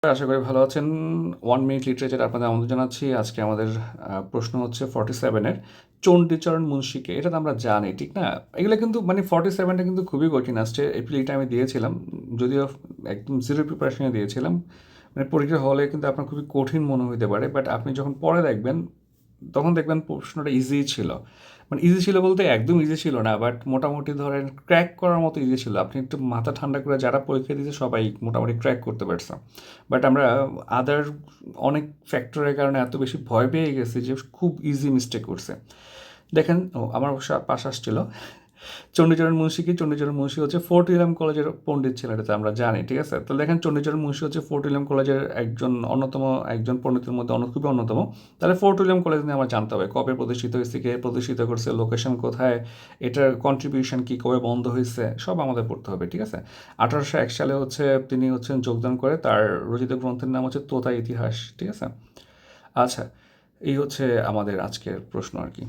আশা করি ভালো আছেন। 1 মিনিট লিটারেচার আপনাদের আমন্ত্রণ জানাচ্ছি। আজকে আমাদের প্রশ্ন হচ্ছে 47-এর চণ্ডীচরণ মুন্সীকে। এটা তো আমরা জানি, ঠিক না? এগুলো কিন্তু মানে 47টা কিন্তু খুবই কঠিন আসছে। এপ্রিলটা আমি দিয়েছিলাম, যদিও একদম জিরো প্রিপারেশনে দিয়েছিলাম। মানে পরীক্ষা হলে কিন্তু আপনার খুবই কঠিন মনে হতে পারে, বাট আপনি যখন পরে দেখবেন তখন দেখবেন প্রশ্নটা ইজি ছিল। মানে ইজি ছিল বলতে একদম ইজি ছিল না, বাট মোটামুটি ধরেন ক্র্যাক করার মতো ইজি ছিল। আপনি একটু মাথা ঠান্ডা করে যারা পরীক্ষা দিয়েছে সবাই মোটামুটি ক্র্যাক করতে পারছে। বাট আমরা আদার অনেক ফ্যাক্টরের কারণে এত বেশি ভয় পেয়ে গেছি যে খুব ইজি মিস্টেক করছে। দেখেন, আমার অবশ্য পাশ আসছিল চণ্ডীচরণ মুন্সী কি? চণ্ডীচরণ মুন্সী হচ্ছে ফোর্ট উইলিয়াম কলেজের পণ্ডিত ছিলেন, এটা তো আমরা জানি, ঠিক আছে? তো দেখেন, চণ্ডীচরণ মুন্সী হচ্ছে ফোর্ট উইলিয়াম কলেজের একজন পণ্ডিতের মধ্যে খুবই অন্যতম। তাহলে ফোর্ট উইলিয়াম কলেজ নিয়ে আমার জানতে হবে কবে প্রতিষ্ঠিত হয়েছে, কে প্রতিষ্ঠিত করছে, লোকেশন কোথায়, এটার কন্ট্রিবিউশন কি, কবে বন্ধ হয়েছে, সব আমাদের পড়তে হবে, ঠিক আছে? 1801 সালে তিনি যোগদান করে। তার রচিত গ্রন্থের নাম হচ্ছে তোতা ইতিহাস, ঠিক আছে? আচ্ছা, এই হচ্ছে আমাদের আজকের প্রশ্ন আর কি।